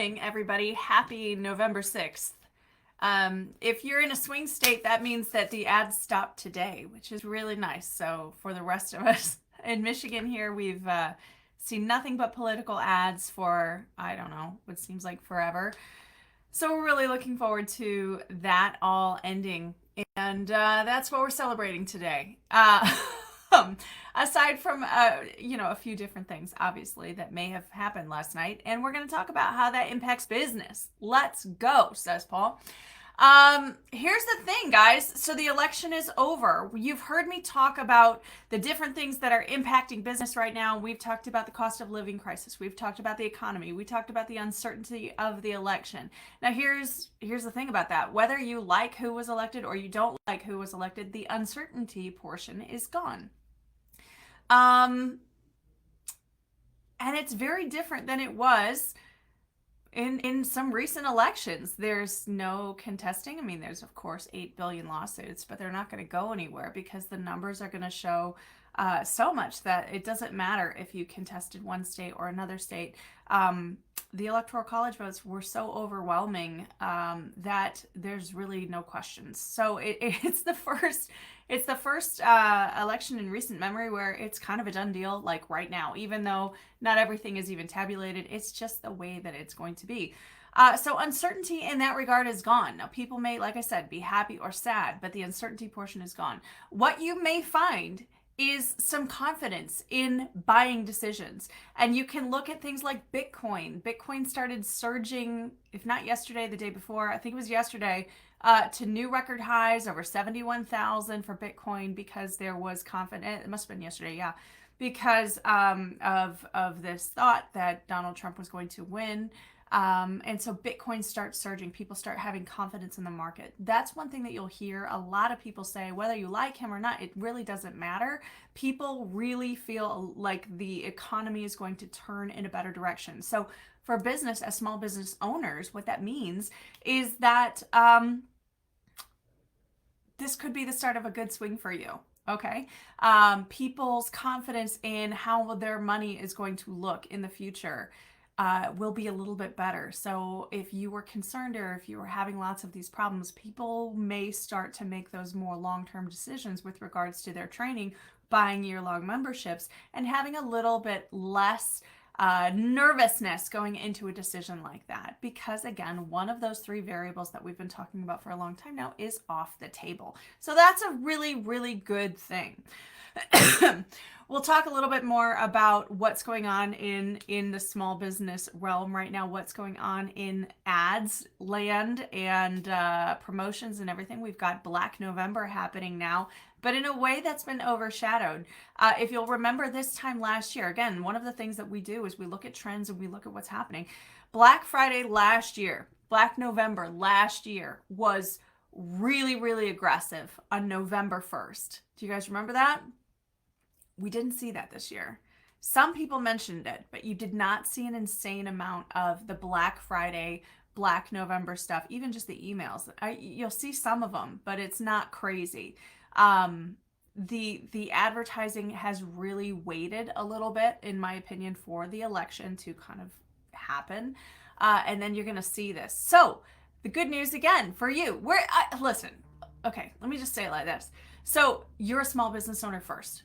Everybody. Happy November 6th. If you're in a swing state, that means that the ads stopped today, which is really nice. So, for the rest of us in Michigan here, we've seen nothing but political ads for, I don't know, what seems like forever. So, we're really looking forward to that all ending. And that's what we're celebrating today. Um, Aside from a few different things obviously that may have happened last night, and we're going to talk about how that impacts business. Let's go, says Paul. Here's the thing, guys. So the election is over. You've heard me talk about the different things that are impacting business right now. We've talked about the cost of living crisis. We've talked about the economy. We talked about the uncertainty of the election. Now, here's the thing about that. Whether you like who was elected or you don't like who was elected, the uncertainty portion is gone. And it's very different than it was in some recent elections. There's no contesting. I mean, there's of course 8 billion lawsuits, but they're not going to go anywhere because the numbers are going to show so much that it doesn't matter if you contested one state or another state. The electoral college votes were so overwhelming that there's really no questions. So it's the first election in recent memory where it's kind of a done deal, like right now, even though not everything is even tabulated. It's just the way that it's going to be. So uncertainty in that regard is gone. Now, people may, like I said, be happy or sad, but the uncertainty portion is gone. What you may find is some confidence in buying decisions. And you can look at things like Bitcoin. Bitcoin started surging, if not yesterday, the day before, I think it was yesterday, to new record highs, over 71,000 for Bitcoin, because there was confidence. It must have been yesterday, yeah, because of this thought that Donald Trump was going to win. And so Bitcoin starts surging. People start having confidence in the market. That's one thing that you'll hear a lot of people say, whether you like him or not, it really doesn't matter. People really feel like the economy is going to turn in a better direction. So for business, as small business owners, what that means is that this could be the start of a good swing for you. Okay. People's confidence in how their money is going to look in the future will be a little bit better. So if you were concerned or if you were having lots of these problems, people may start to make those more long-term decisions with regards to their training, buying year-long memberships, and having a little bit less nervousness going into a decision like that. Because again, one of those three variables that we've been talking about for a long time now is off the table. So that's a really, really good thing. We'll talk a little bit more about what's going on in the small business realm right now, what's going on in ads land and promotions and everything. We've got Black November happening now, but in a way that's been overshadowed. If you'll remember this time last year, again, one of the things that we do is we look at trends and we look at what's happening. Black Friday last year, Black November last year was really, really aggressive on November 1st. Do you guys remember that? We didn't see that this year. Some people mentioned it, but you did not see an insane amount of the Black Friday, Black November stuff, even just the emails. You'll see some of them, but it's not crazy. The advertising has really waited a little bit, in my opinion, for the election to kind of happen. And then you're going to see this. So the good news again for you, listen, okay, let me just say it like this. So you're a small business owner first.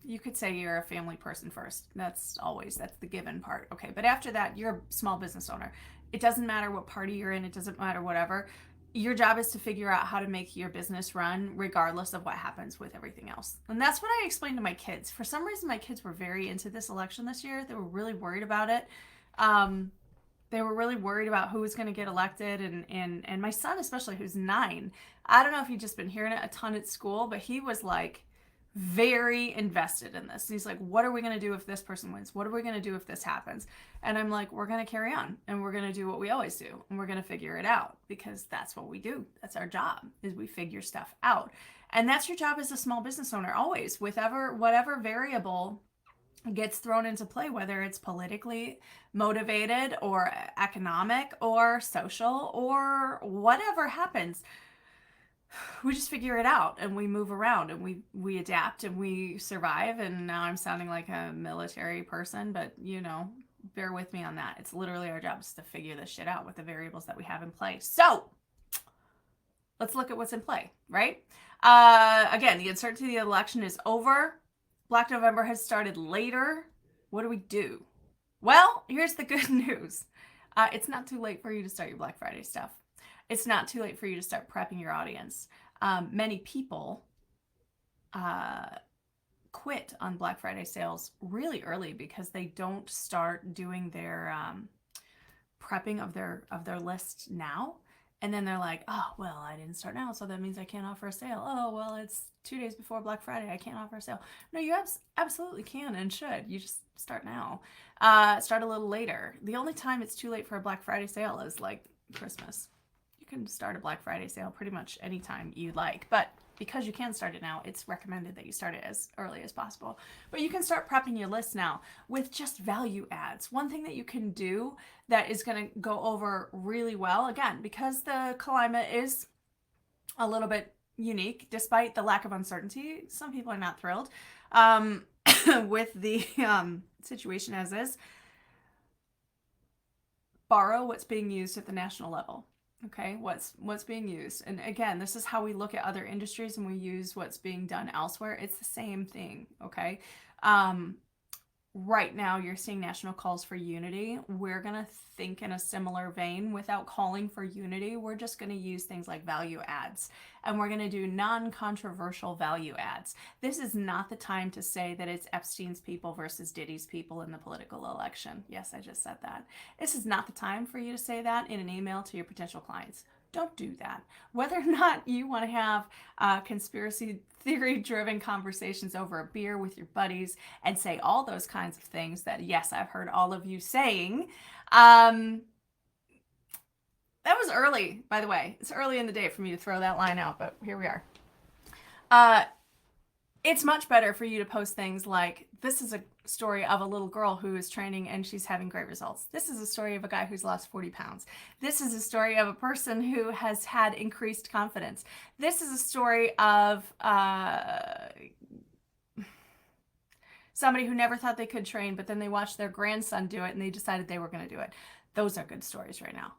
You could say you're a family person first. That's the given part. Okay, but after that, you're a small business owner. It doesn't matter what party you're in. It doesn't matter whatever. Your job is to figure out how to make your business run regardless of what happens with everything else. And that's what I explained to my kids. For some reason, my kids were very into this election this year. They were really worried about it. They were really worried about who was going to get elected. And my son, especially, who's 9, I don't know if you've just been hearing it a ton at school, but he was like, very invested in this. He's like, what are we going to do if this person wins? What are we going to do if this happens? And I'm like, we're going to carry on and we're going to do what we always do. And we're going to figure it out, because that's what we do. That's our job, is we figure stuff out. And that's your job as a small business owner, always, with whatever variable gets thrown into play, whether it's politically motivated or economic or social or whatever happens. We just figure it out and we move around and we adapt and we survive. And now I'm sounding like a military person, but bear with me on that. It's literally our job is to figure this shit out with the variables that we have in play. So let's look at what's in play, right? Again, the uncertainty of the election is over. Black November has started later. What do we do? Well, here's the good news. It's not too late for you to start your Black Friday stuff. It's not too late for you to start prepping your audience. Many people quit on Black Friday sales really early because they don't start doing their prepping of their list now. And then they're like, oh, well, I didn't start now, so that means I can't offer a sale. Oh, well, it's 2 days before Black Friday. I can't offer a sale. No, you absolutely can and should. You just start now. Start a little later. The only time it's too late for a Black Friday sale is like Christmas. You can start a Black Friday sale pretty much anytime you'd like. But because you can start it now, it's recommended that you start it as early as possible. But you can start prepping your list now with just value ads. One thing that you can do that is going to go over really well, again, because the climate is a little bit unique, despite the lack of uncertainty. Some people are not thrilled with the situation as is. Borrow what's being used at the national level. Okay, what's being used. And again, this is how we look at other industries and we use what's being done elsewhere. It's the same thing, okay? Right now, you're seeing national calls for unity. We're going to think in a similar vein. Without calling for unity, we're just going to use things like value ads. And we're going to do non-controversial value ads. This is not the time to say that it's Epstein's people versus Diddy's people in the political election. Yes, I just said that. This is not the time for you to say that in an email to your potential clients. Don't do that. Whether or not you want to have conspiracy theory-driven conversations over a beer with your buddies and say all those kinds of things that, yes, I've heard all of you saying. That was early, by the way. It's early in the day for me to throw that line out, but here we are. It's much better for you to post things like, this is a story of a little girl who is training and she's having great results. This is a story of a guy who's lost 40 pounds. This is a story of a person who has had increased confidence. This is a story of somebody who never thought they could train, but then they watched their grandson do it and they decided they were going to do it. Those are good stories right now.